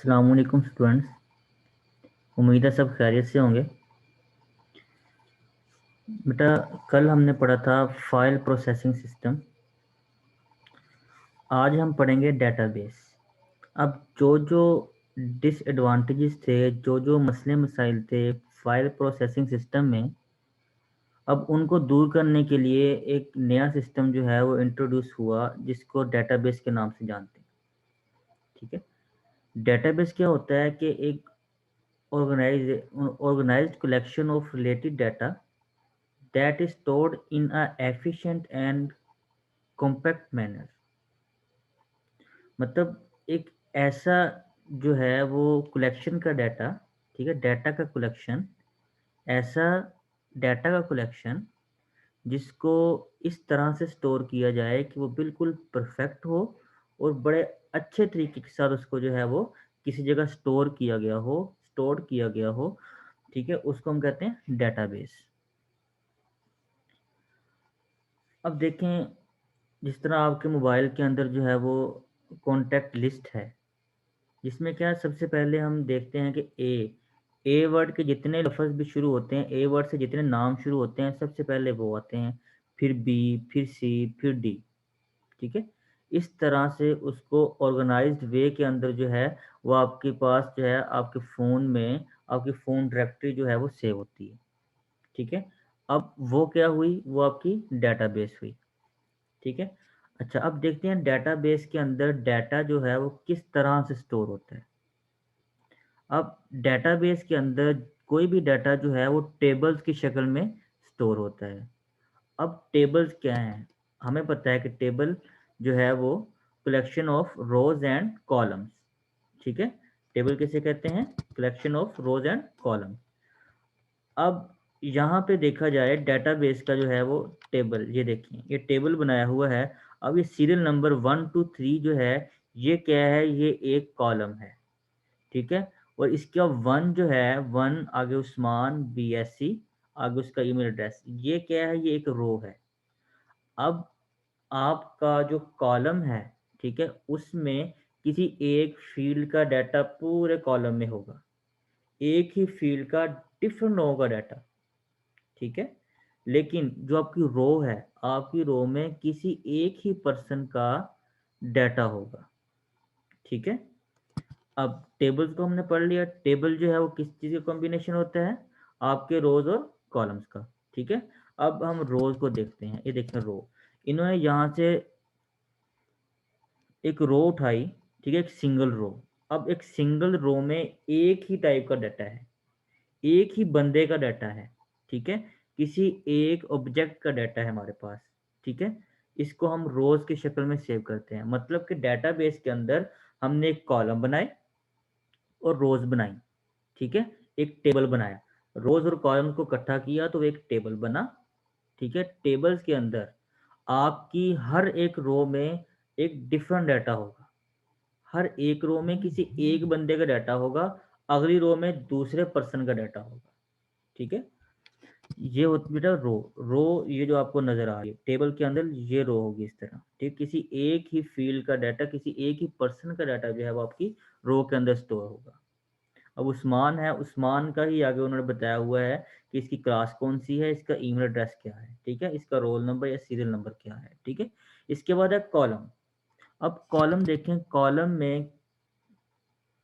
अस्सलाम वालेकुम स्टूडेंट्स। उम्मीद है सब खैरियत से होंगे। बेटा, कल हमने पढ़ा था फाइल प्रोसेसिंग सिस्टम। आज हम पढ़ेंगे डेटाबेस। अब जो जो डिसएडवांटेजेस थे, जो जो मसले मसाइल थे फाइल प्रोसेसिंग सिस्टम में, अब उनको दूर करने के लिए एक नया सिस्टम जो है वो इंट्रोड्यूस हुआ, जिसको डेटाबेस के नाम से जानते हैं। ठीक है। डेटाबेस क्या होता है कि एक organized collection of related data that is stored in a efficient and compact manner। मतलब एक ऐसा जो है वो कलेक्शन का डाटा, ठीक है, डाटा का कलेक्शन, ऐसा डाटा का कलेक्शन जिसको इस तरह से स्टोर किया जाए कि वो बिल्कुल परफेक्ट हो और बड़े अच्छे तरीके के साथ उसको जो है वो किसी जगह स्टोर किया गया हो। ठीक है, उसको हम कहते हैं डेटाबेस। अब देखें, जिस तरह आपके मोबाइल के अंदर जो है वो कॉन्टैक्ट लिस्ट है, जिसमें क्या सबसे पहले हम देखते हैं कि ए वर्ड के जितने लफ्ज़ भी शुरू होते हैं, ए वर्ड से जितने नाम शुरू होते हैं, सबसे पहले वो आते हैं, फिर बी, फिर सी, फिर डी। ठीक है। इस तरह से उसको ऑर्गेनाइज्ड वे के अंदर जो है वो आपके पास जो है आपके फ़ोन में, आपकी फ़ोन डायरेक्टरी जो है वो सेव होती है। ठीक है। अब वो क्या हुई, वो आपकी डेटाबेस हुई। ठीक है। अच्छा, अब देखते हैं डेटाबेस के अंदर डाटा जो है वो किस तरह से स्टोर होता है। अब डेटाबेस के अंदर कोई भी डाटा जो है वो टेबल्स की शक्ल में स्टोर होता है। अब टेबल्स क्या हैं? हमें पता है कि टेबल जो है वो collection of rose and columns. ठीक है। टेबल किसे कहते हैं? Collection of rose and columns. अब यहाँ पे देखा जाए डेटाबेस का जो है वो टेबल, ये देखिए ये टेबल बनाया हुआ है। अब ये सीरियल नंबर 1 2 3 जो है, ये क्या है? ये एक कॉलम है। ठीक है। और इसका 1 जो है, 1 आगे उस्मान BSc, आगे उसका ईमेल एड्रेस, ये क्या है? ये एक रो है। अब आपका जो कॉलम है, ठीक है, उसमें किसी एक फील्ड का डाटा पूरे कॉलम में होगा, एक ही फील्ड का डिफरेंट लोगों का डाटा। ठीक है। लेकिन जो आपकी रो है, आपकी रो में किसी एक ही पर्सन का डाटा होगा। ठीक है। अब टेबल्स को हमने पढ़ लिया। टेबल जो है वो किस चीज़ का कॉम्बिनेशन होता है? आपके रोज और कॉलम्स का। ठीक है। अब हम रोज को देखते हैं। ये देखें रो, इन्होंने यहाँ से एक रो उठाई। ठीक है, एक सिंगल रो। अब एक सिंगल रो में एक ही टाइप का डाटा है, एक ही बंदे का डाटा है। ठीक है। किसी एक ऑब्जेक्ट का डाटा है हमारे पास। ठीक है। इसको हम रोज की शक्ल में सेव करते हैं। मतलब कि डेटाबेस के अंदर हमने एक कॉलम बनाए और रोज बनाई। ठीक है। एक टेबल बनाया, रोज और कॉलम को इकट्ठा किया तो एक टेबल बना। ठीक है। टेबल्स के अंदर आपकी हर एक रो में एक डिफरेंट डाटा होगा। हर एक रो में किसी एक बंदे का डाटा होगा, अगली रो में दूसरे पर्सन का डाटा होगा। ठीक है। ये होती बेटा रो। रो ये जो आपको नजर आ रही है टेबल के अंदर, ये रो होगी इस तरह। ठीक, किसी एक ही फील्ड का डाटा, किसी एक ही पर्सन का डाटा जो है वो आपकी रो के अंदर स्टोर होगा। अब उस्मान है, उस्मान का ही आगे उन्होंने बताया हुआ है कि इसकी क्लास कौन सी है, इसका ईमेल एड्रेस क्या है, ठीक है, इसका रोल नंबर या सीरियल नंबर क्या है। ठीक है। इसके बाद है कॉलम। अब कॉलम देखें, कॉलम में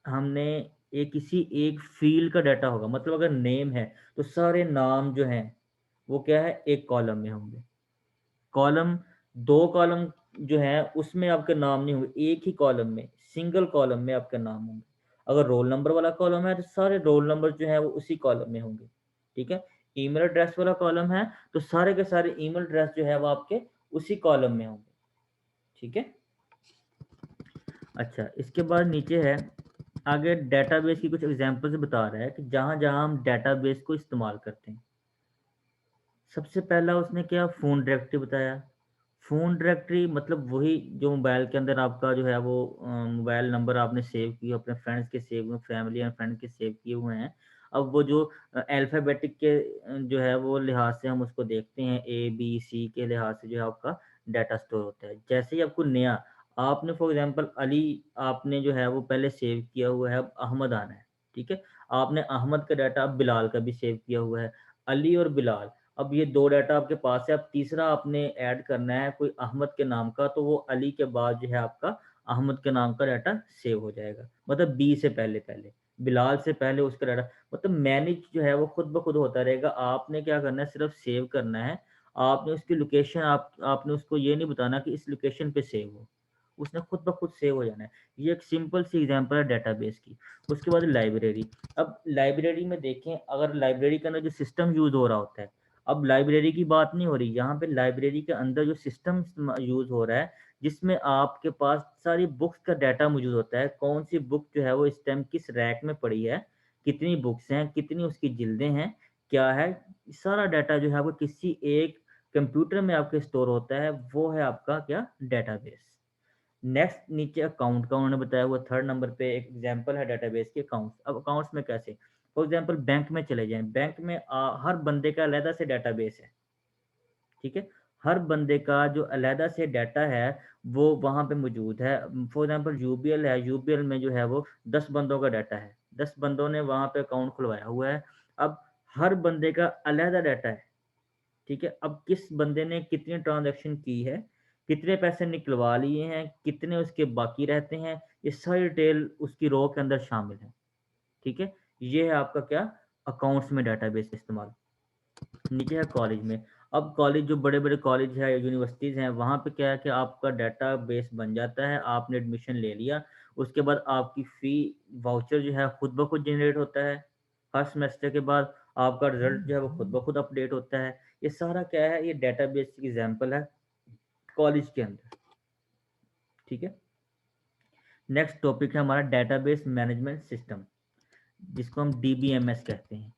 हमने एक किसी एक फील्ड का डाटा होगा। मतलब अगर नेम है तो सारे नाम जो हैं वो क्या है, एक कॉलम में होंगे। कॉलम, दो कॉलम जो है उसमें आपके नाम नहीं होंगे, एक ही कॉलम में, सिंगल कॉलम में आपके नाम होंगे। अगर रोल नंबर वाला कॉलम है तो सारे रोल नंबर जो है वो उसी कॉलम में होंगे। ठीक है। ईमेल एड्रेस वाला कॉलम है तो सारे के सारे ईमेल एड्रेस जो है वो आपके उसी कॉलम में होंगे। ठीक है। अच्छा, इसके बाद नीचे है, आगे डेटाबेस की कुछ एग्जांपल्स बता रहा है कि जहां जहां हम डेटाबेस को इस्तेमाल करते हैं। सबसे पहला उसने क्या, फ़ोन डायरेक्टरी बताया। फ़ोन डायरेक्टरी मतलब वही जो मोबाइल के अंदर आपका जो है वो मोबाइल नंबर आपने सेव किया, अपने फ्रेंड्स के सेव हुए, फैमिली एंड फ्रेंड के सेव किए हुए हैं। अब वो जो अल्फ़ाबेटिक के जो है वो लिहाज से हम उसको देखते हैं, A B C के लिहाज से जो है आपका डाटा स्टोर होता है। जैसे ही आपको नया आपने फॉर एग्जांपल अली आपने जो है वो पहले सेव किया हुआ है, अब अहमद आना है, ठीक है। आपने अहमद का डाटा अब बिलाल का भी सेव किया हुआ है, अली और बिलाल, अब ये दो डाटा आपके पास है। अब तीसरा आपने ऐड करना है कोई अहमद के नाम का, तो वो अली के बाद जो है आपका अहमद के नाम का डाटा सेव हो जाएगा, मतलब बी से पहले पहले, बिलाल से पहले उसका डाटा, मतलब मैनेज जो है वो खुद ब खुद होता रहेगा। आपने क्या करना है, सिर्फ सेव करना है। आपने उसकी लोकेशन आपने उसको ये नहीं बताना कि इस लोकेशन पे सेव हो, उसने खुद ब खुद सेव हो जाना है। ये एक सिंपल सी एग्जांपल है डेटाबेस की। उसके बाद लाइब्रेरी। अब लाइब्रेरी में देखें, अगर लाइब्रेरी के अंदर जो सिस्टम यूज हो रहा होता है, अब लाइब्रेरी की बात नहीं हो रही यहाँ पे, लाइब्रेरी के अंदर जो सिस्टम यूज हो रहा है, जिसमें आपके पास सारी बुक्स का डाटा मौजूद होता है, कौन सी बुक जो है वो इस टाइम किस रैक में पड़ी है, कितनी बुक्स हैं, कितनी उसकी जिल्दें हैं, क्या है, सारा डाटा जो है वो किसी एक कंप्यूटर में आपके स्टोर होता है, वो है आपका क्या, डेटाबेस। नेक्स्ट नीचे अकाउंट का उन्होंने बताया हुआ, थर्ड नंबर पे एक एग्जांपल है डेटाबेस के, अकाउंट्स। अब अकाउंट्स में कैसे, फॉर एग्जांपल बैंक में चले जाएं, बैंक में हर बंदे का अलग से डेटाबेस है, ठीक है। हर बंदे का जो अलग से डाटा है वो वहाँ पे मौजूद है। फॉर एग्जांपल यूबीएल है, यूबीएल में जो है वो 10 बंदों का डाटा है, 10 बंदों ने वहाँ पे अकाउंट खुलवाया हुआ है। अब हर बंदे का अलग डाटा है, ठीक है। अब किस बंदे ने कितनी ट्रांजैक्शन की है, कितने पैसे निकलवा लिए हैं, कितने उसके बाकी रहते हैं, ये सारी डिटेल उसकी रो के अंदर शामिल है, ठीक है। ये है आपका क्या, अकाउंट्स में डाटाबेस इस्तेमाल। नीचे है कॉलेज में। अब कॉलेज, जो बड़े बड़े कॉलेज है, यूनिवर्सिटीज़ हैं, वहाँ पे क्या है कि आपका डाटा बेस बन जाता है, आपने एडमिशन ले लिया, उसके बाद आपकी फ़ी वाउचर जो है खुद ब खुद जनरेट होता है। हर सेमेस्टर के बाद आपका रिजल्ट जो है वो खुद ब खुद अपडेट होता है। ये सारा क्या है, ये डेटाबेस की एग्जांपल है कॉलेज के अंदर, ठीक है। नेक्स्ट टॉपिक है हमारा डेटाबेस मैनेजमेंट सिस्टम, जिसको हम डीबीएमएस कहते हैं।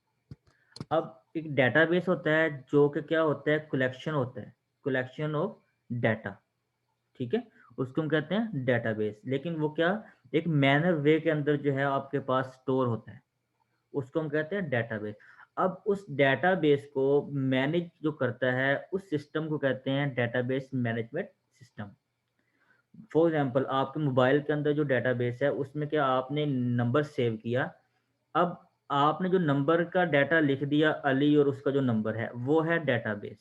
अब एक डेटाबेस होता है जो कि क्या होता है, कलेक्शन होता है, कलेक्शन ऑफ डाटा, ठीक है। उसको हम कहते हैं डेटाबेस, लेकिन वो क्या, एक मैनर वे के अंदर जो है आपके पास स्टोर होता है, उसको हम कहते हैं डेटाबेस। अब उस डेटाबेस को मैनेज जो करता है, उस सिस्टम को कहते हैं database management system. For example आपके मोबाइल के अंदर जो डेटाबेस है, उसमें क्या आपने नंबर सेव किया, अब आपने जो नंबर का डाटा लिख दिया अली, और उसका जो नंबर है वो है डेटाबेस।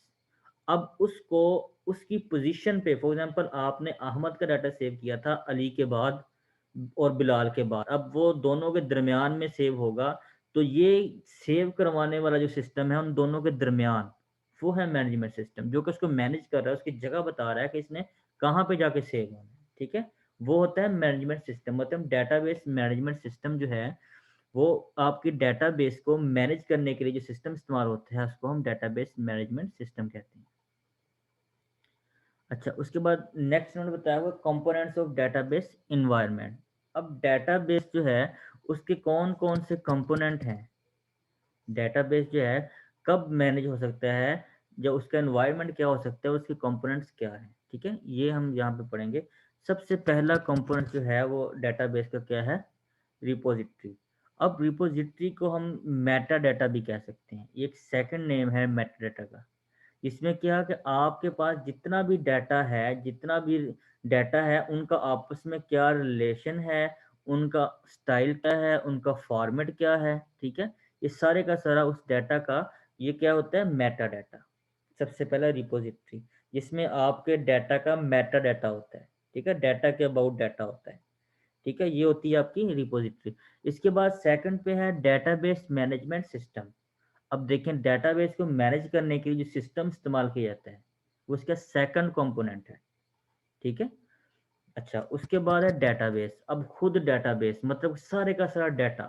अब उसको उसकी पोजीशन पे, फॉर एग्जांपल आपने अहमद का डाटा सेव किया था अली के बाद और बिलाल के बाद, अब वो दोनों के दरमियान में सेव होगा, तो ये सेव करवाने वाला जो सिस्टम है उन दोनों के दरमियान, वो है मैनेजमेंट सिस्टम, जो कि उसको मैनेज कर रहा है, उसकी जगह बता रहा है कि इसने कहाँ पे जाके सेव होना है, ठीक है। वो होता है मैनेजमेंट सिस्टम। मतलब डेटाबेस मैनेजमेंट सिस्टम जो है, वो आपकी डेटाबेस को मैनेज करने के लिए जो सिस्टम इस्तेमाल होते हैं, उसको हम डेटाबेस मैनेजमेंट सिस्टम कहते हैं। अच्छा, उसके बाद नेक्स्ट उन्होंने बताया हुआ कंपोनेंट्स ऑफ डेटाबेस इन्वायरमेंट। अब डेटाबेस जो है उसके कौन कौन से कंपोनेंट हैं, डेटाबेस जो है कब मैनेज हो सकता है, जब उसका एनवायरनमेंट क्या हो सकता है, उसके कंपोनेंट्स क्या हैं, ठीक है। ये हम यहाँ पे पढ़ेंगे। सबसे पहला कंपोनेंट जो है वो डेटाबेस का क्या है, रिपोजिटरी। अब रिपोजिटरी को हम मेटा डाटा भी कह सकते हैं, ये एक सेकंड नेम है मेटा डाटा का। इसमें क्या है कि आपके पास जितना भी डाटा है, जितना भी डाटा है, उनका आपस में क्या रिलेशन है, उनका स्टाइल क्या है, उनका फॉर्मेट क्या है, ठीक है। ये सारे का सारा उस डाटा का ये क्या होता है, मेटा डाटा। सबसे पहला रिपोजिटरी, जिसमें आपके डाटा का मेटा डाटा होता है, ठीक है, डाटा के अबाउट डाटा होता है, ठीक है। ये होती है आपकी रिपोजिटरी। इसके बाद सेकंड पे है डेटाबेस मैनेजमेंट सिस्टम। अब देखें, डेटाबेस को मैनेज करने के लिए जो सिस्टम इस्तेमाल किया जाता है, वो उसका सेकंड कंपोनेंट है, ठीक है। अच्छा, उसके बाद है डेटाबेस। अब खुद डेटाबेस मतलब सारे का सारा डाटा,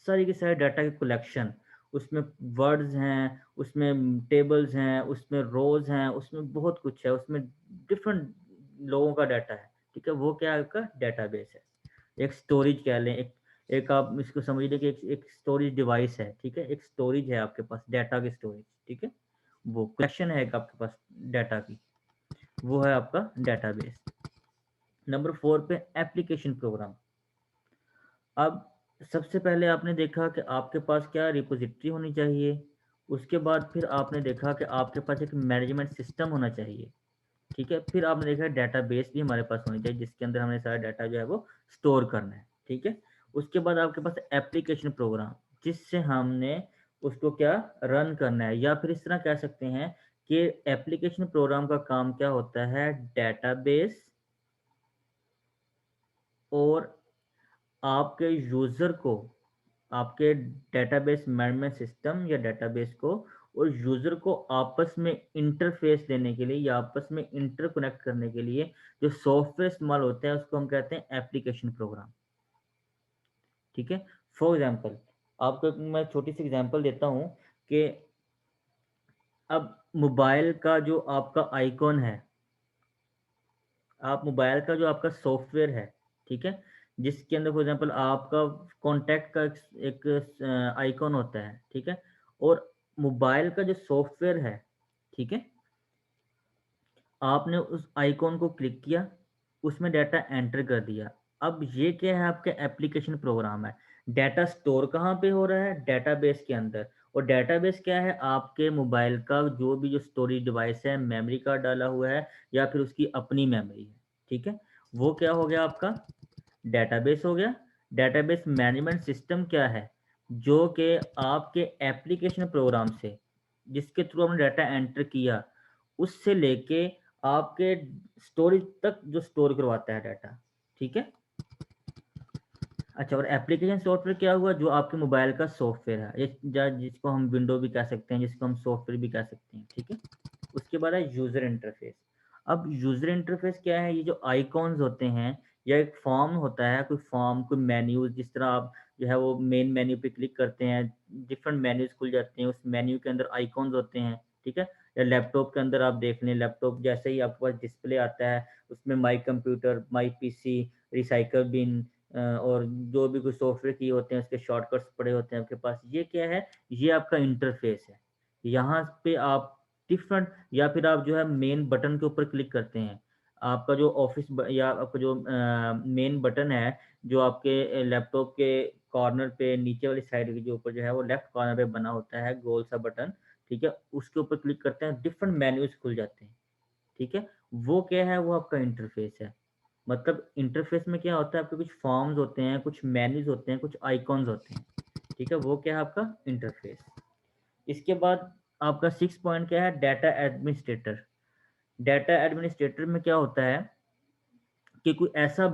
सारी के सारे डाटा की कलेक्शन, उसमें वर्ड्स हैं, उसमें टेबल्स हैं, उसमें रोज हैं, उसमें बहुत कुछ है, उसमें डिफरेंट लोगों का डाटा है, ठीक है। वो क्या है, आपका डेटाबेस है। एक स्टोरेज कह लें, एक आप इसको समझ लीजिए कि एक स्टोरेज डिवाइस है, ठीक है। एक स्टोरेज है आपके पास, डाटा की स्टोरेज, ठीक है। वो कलेक्शन है एक आपके पास डाटा की, वो है आपका डेटाबेस। नंबर 4 पे एप्लीकेशन प्रोग्राम। अब सबसे पहले आपने देखा कि आपके पास क्या रिपोजिटरी होनी चाहिए, उसके बाद फिर आपने देखा कि आपके पास एक मैनेजमेंट सिस्टम होना चाहिए, ठीक है। फिर आपने देखा डेटाबेस भी हमारे पास होनी चाहिए जिसके अंदर हमने सारा डाटा जो है वो स्टोर करना है। ठीक है। उसके बाद आपके पास एप्लीकेशन प्रोग्राम, जिससे हमने उसको क्या रन करना है, या फिर इस तरह कह सकते हैं कि एप्लीकेशन प्रोग्राम का काम क्या होता है, डेटाबेस और आपके यूज़र को, आपके डेटाबेस मैनेजमेंट सिस्टम या डेटाबेस को और यूज़र को आपस में इंटरफेस देने के लिए या आपस में इंटरकनेक्ट करने के लिए जो सॉफ्टवेयर इस्तेमाल होते हैं उसको हम कहते हैं एप्लीकेशन प्रोग्राम। ठीक है। फॉर एग्जांपल, आपको मैं छोटी सी एग्जांपल देता हूँ कि अब मोबाइल का जो आपका आइकॉन है, आप मोबाइल का जो आपका सॉफ्टवेयर है, ठीक है, जिसके अंदर फॉर एग्जांपल आपका कॉन्टैक्ट का एक आइकॉन होता है, ठीक है, और मोबाइल का जो सॉफ्टवेयर है, ठीक है, आपने उस आइकॉन को क्लिक किया, उसमें डाटा एंटर कर दिया। अब ये क्या है, आपका एप्लीकेशन प्रोग्राम है। डाटा स्टोर कहाँ पे हो रहा है, डेटाबेस के अंदर। और डेटाबेस क्या है, आपके मोबाइल का जो भी जो स्टोरेज डिवाइस है, मेमोरी कार्ड डाला हुआ है या फिर उसकी अपनी मेमोरी है, ठीक है, वो क्या हो गया आपका डेटाबेस हो गया। डेटाबेस मैनेजमेंट सिस्टम क्या है, जो कि आपके एप्लीकेशन प्रोग्राम से, जिसके थ्रू आपने डाटा एंटर किया, उससे लेके आपके स्टोरेज तक जो स्टोर करवाता है डाटा। ठीक है। अच्छा, और एप्लीकेशन सॉफ्टवेयर क्या हुआ, जो आपके मोबाइल का सॉफ्टवेयर है, जिसको हम विंडो भी कह सकते हैं, जिसको हम सॉफ्टवेयर भी कह सकते हैं। ठीक है। उसके बाद है यूज़र इंटरफेस। अब यूज़र इंटरफेस क्या है, ये जो आइकॉन्स होते हैं या एक फॉर्म होता है, कोई फॉर्म, कोई मेन्यूज, जिस तरह आप जो है वो मेन मेन्यू पे क्लिक करते हैं, डिफरेंट मेन्यूज खुल जाते हैं, उस मेन्यू के अंदर आइकॉन्स होते हैं। ठीक है। या लैपटॉप के अंदर आप देख लें, लैपटॉप जैसे ही आपके पास डिस्प्ले आता है, उसमें my computer, my PC, recycle bin और जो भी कुछ सॉफ्टवेयर किए होते हैं उसके शॉर्टकट्स पड़े होते हैं आपके पास। ये क्या है, ये आपका इंटरफेस है। यहाँ पे आप डिफरेंट, या फिर आप जो है मेन बटन के ऊपर क्लिक करते हैं, आपका जो या आपका जो मेन बटन है, जो आपके लैपटॉप के कॉर्नर पे नीचे वाली साइड के जो ऊपर जो है वो लेफ्ट कॉर्नर पे बना होता है गोल सा बटन। ठीक है। उसके ऊपर क्लिक करते हैं, डिफरेंट मेन्यूज खुल जाते हैं। ठीक है। वो क्या है, वो आपका इंटरफेस है। मतलब इंटरफेस में क्या होता है, आपके कुछ फॉर्म्स होते हैं, कुछ मेन्यूज होते हैं, कुछ आइकॉन्स होते हैं। ठीक है। वो क्या है, आपका इंटरफेस। इसके बाद आपका 6 पॉइंट क्या है, डाटा एडमिनिस्ट्रेटर। डाटा एडमिनिस्ट्रेटर में क्या होता है कि कोई ऐसा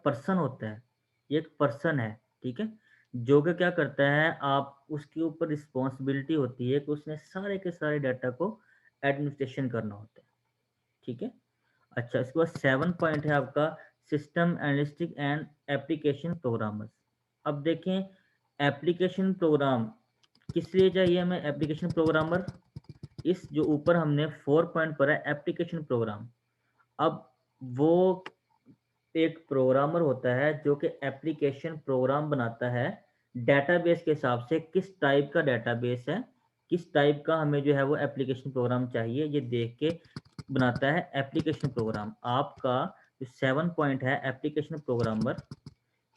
पर्सन होता है, ये एक पर्सन है, ठीक है, जो कि क्या करता है, आप उसके ऊपर रिस्पॉन्सिबिलिटी होती है कि उसने सारे के सारे डाटा को एडमिनिस्ट्रेशन करना होता है। ठीक है। अच्छा, इसके बाद 7 पॉइंट है आपका सिस्टम एनालिस्टिक एंड एप्लीकेशन प्रोग्रामर्स। अब देखें, एप्लीकेशन प्रोग्राम किस लिए चाहिए हमें, एप्लीकेशन प्रोग्रामर, इस जो ऊपर हमने 4 पॉइंट पर है एप्लीकेशन प्रोग्राम। अब वो एक प्रोग्रामर होता है जो कि एप्लीकेशन प्रोग्राम बनाता है डेटाबेस के हिसाब से, किस टाइप का डेटाबेस है, किस टाइप का हमें जो है वो एप्लीकेशन प्रोग्राम चाहिए, ये देख के बनाता है एप्लीकेशन प्रोग्राम। आपका जो 7 पॉइंट है एप्लीकेशन प्रोग्रामर,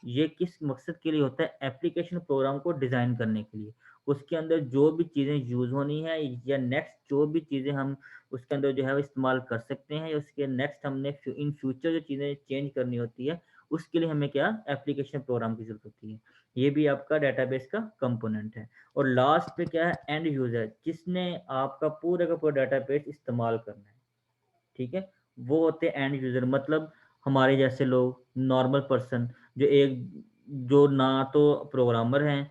ये किस मकसद के लिए होता है, एप्लीकेशन प्रोग्राम को डिज़ाइन करने के लिए। उसके अंदर जो भी चीज़ें यूज़ होनी है, या नेक्स्ट जो भी चीज़ें हम उसके अंदर जो है वो इस्तेमाल कर सकते हैं, या उसके नेक्स्ट हमने इन फ्यूचर जो चीज़ें चेंज करनी होती है, उसके लिए हमें क्या एप्लीकेशन प्रोग्राम की ज़रूरत होती है। ये भी आपका डेटाबेस का कंपोनेंट है। और लास्ट पे क्या है, एंड यूज़र, जिसने आपका पूरा का पूरा डेटाबेस इस्तेमाल करना है। ठीक है। वो होते हैं एंड यूजर, मतलब हमारे जैसे लोग, नॉर्मल पर्सन, जो ना तो प्रोग्रामर हैं,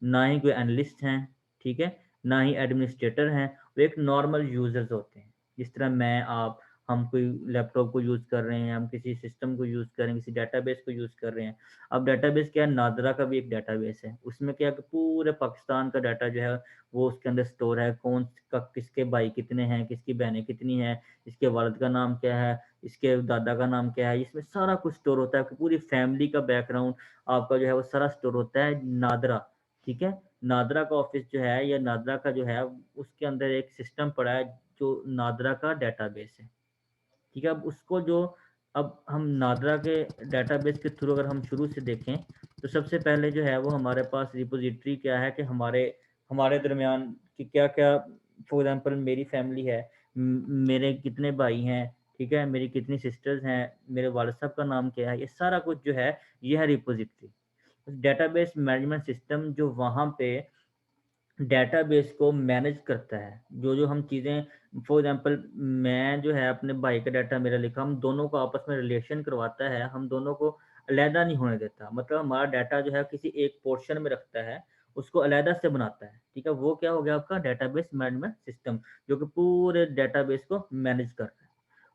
ना ही कोई एनालिस्ट हैं, ठीक है, ना ही एडमिनिस्ट्रेटर हैं, वो एक नॉर्मल यूजर्स होते हैं। जिस तरह मैं, आप, हम कोई लैपटॉप को यूज़ कर रहे हैं, हम किसी सिस्टम को यूज़ कर रहे हैं, किसी डेटाबेस को यूज़ कर रहे हैं। अब डेटाबेस क्या है, नादरा का भी एक डेटाबेस है, उसमें क्या है कि पूरे पाकिस्तान का डाटा जो है वो उसके अंदर स्टोर है, कौन का, किसके भाई कितने हैं, किसकी बहनें कितनी हैं, इसके वालिद का नाम क्या है, इसके दादा का नाम क्या है, इसमें सारा कुछ स्टोर होता है। आपकी पूरी फैमिली का बैकग्राउंड आपका जो है वो सारा स्टोर होता है नादरा। ठीक है। नादरा का ऑफिस जो है, या नादरा का जो है, उसके अंदर एक सिस्टम पड़ा है जो नादरा का डेटाबेस है। ठीक है। अब उसको जो, अब हम नादरा के डेटाबेस के थ्रू अगर हम शुरू से देखें, तो सबसे पहले जो है वो हमारे पास रिपोजिटरी क्या है कि हमारे हमारे दरमियान कि क्या क्या, फॉर एग्जांपल मेरी फैमिली है, मेरे कितने भाई हैं, ठीक है, मेरी कितनी सिस्टर्स हैं, मेरे वालिद साहब का नाम क्या है, ये सारा कुछ जो है ये है रिपोजिटरी। डेटाबेस मैनेजमेंट सिस्टम जो वहाँ पे डेटाबेस को मैनेज करता है, जो जो हम चीज़ें, फॉर एग्जांपल मैं जो है अपने भाई का डाटा मेरा लिखा, हम दोनों को आपस में रिलेशन करवाता है, हम दोनों को अलहदा नहीं होने देता, मतलब हमारा डाटा जो है किसी एक पोर्शन में रखता है, उसको अलहदा से बनाता है, ठीक है, वो क्या हो गया आपका डेटाबेस मैनेजमेंट सिस्टम, जो कि पूरे डेटाबेस को मैनेज कर रहा है।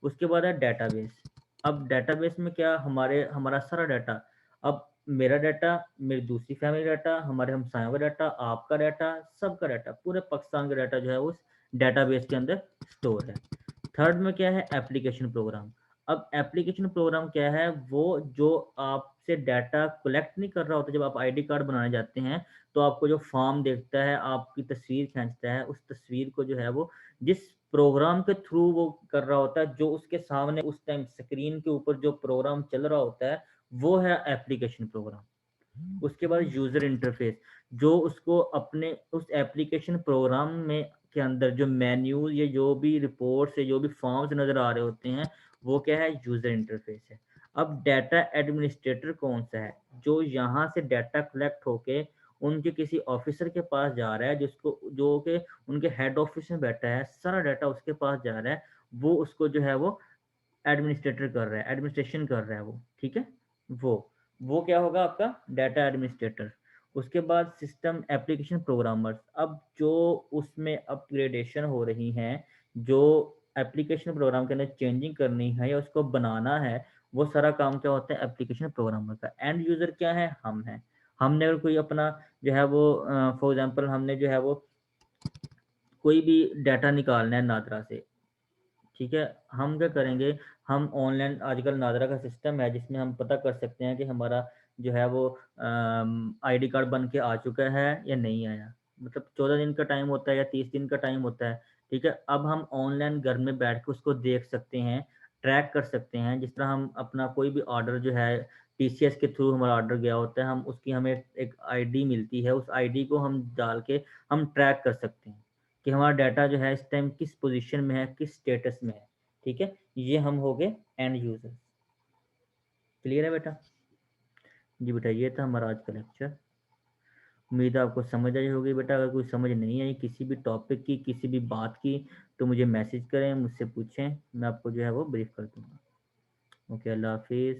उसके बाद है डेटाबेस। अब डेटाबेस में क्या, हमारा सारा डाटा, अब मेरा डाटा, मेरी दूसरी फैमिली डाटा, हमारे हमसायों का डाटा, आपका डाटा, सबका डाटा, पूरे पाकिस्तान का डाटा जो है उस डेटाबेस के अंदर स्टोर है। थर्ड में क्या है, एप्लीकेशन प्रोग्राम। अब एप्लीकेशन प्रोग्राम क्या है, वो जो आपसे डाटा कलेक्ट नहीं कर रहा होता, जब आप आईडी कार्ड बनाने जाते हैं तो आपको जो फॉर्म देखता है, आपकी तस्वीर खींचता है, उस तस्वीर को जो है वो जिस प्रोग्राम के थ्रू वो कर रहा होता है, जो उसके सामने उस टाइम स्क्रीन के ऊपर जो प्रोग्राम चल रहा होता है, वो है एप्लीकेशन प्रोग्राम। उसके बाद यूजर इंटरफेस, जो उसको अपने उस एप्लीकेशन प्रोग्राम में के अंदर जो मेन्यूज या जो भी रिपोर्ट्स या जो भी फॉर्म्स नजर आ रहे होते हैं, वो क्या है, यूजर इंटरफेस है। अब डाटा एडमिनिस्ट्रेटर कौन सा है, जो यहाँ से डाटा कलेक्ट होके उनके किसी ऑफिसर के पास जा रहा है, जिसको जो कि उनके हेड ऑफिस में बैठा है, सारा डाटा उसके पास जा रहा है, वो उसको जो है वो एडमिनिस्ट्रेटर कर रहा है, एडमिनिस्ट्रेशन कर रहा है वो, ठीक है, वो वो क्या होगा आपका डाटा एडमिनिस्ट्रेटर। उसके बाद सिस्टम एप्लीकेशन प्रोग्रामर्स, अब जो उसमें अपग्रेडेशन हो रही हैं, जो एप्लीकेशन प्रोग्राम के अंदर चेंजिंग करनी है या उसको बनाना है, वो सारा काम क्या होता है एप्लीकेशन प्रोग्रामर का। एंड यूजर क्या है, हम हैं। हमने अगर कोई अपना जो है वो फॉर एग्जांपल हमने जो है वो कोई भी डाटा निकालना है नादरा से, ठीक है, हम क्या करेंगे, हम ऑनलाइन आजकल नादरा का सिस्टम है जिसमें हम पता कर सकते हैं कि हमारा जो है वो आईडी कार्ड बन के आ चुका है या नहीं आया, मतलब 14 दिन का टाइम होता है या 30 दिन का टाइम होता है, ठीक है। अब हम ऑनलाइन घर में बैठ के उसको देख सकते हैं, ट्रैक कर सकते हैं, जिस तरह हम अपना कोई भी ऑर्डर जो है टीसीएस के थ्रू हमारा ऑर्डर गया होता है, हम उसकी हमें एक आईडी मिलती है, उस आईडी को हम डाल के हम ट्रैक कर सकते हैं कि हमारा डाटा जो है इस टाइम किस पोजीशन में है, किस स्टेटस में है, ठीक है। ये हम हो गए एंड यूजर। क्लियर है बेटा? जी बेटा, ये था हमारा आज का लेक्चर। उम्मीद है आपको समझ आई होगी बेटा। अगर कोई समझ नहीं आई किसी भी टॉपिक की, किसी भी बात की, तो मुझे मैसेज करें, मुझसे पूछें, मैं आपको जो है वो ब्रीफ कर दूंगा। ओके, अल्लाह हाफिज़।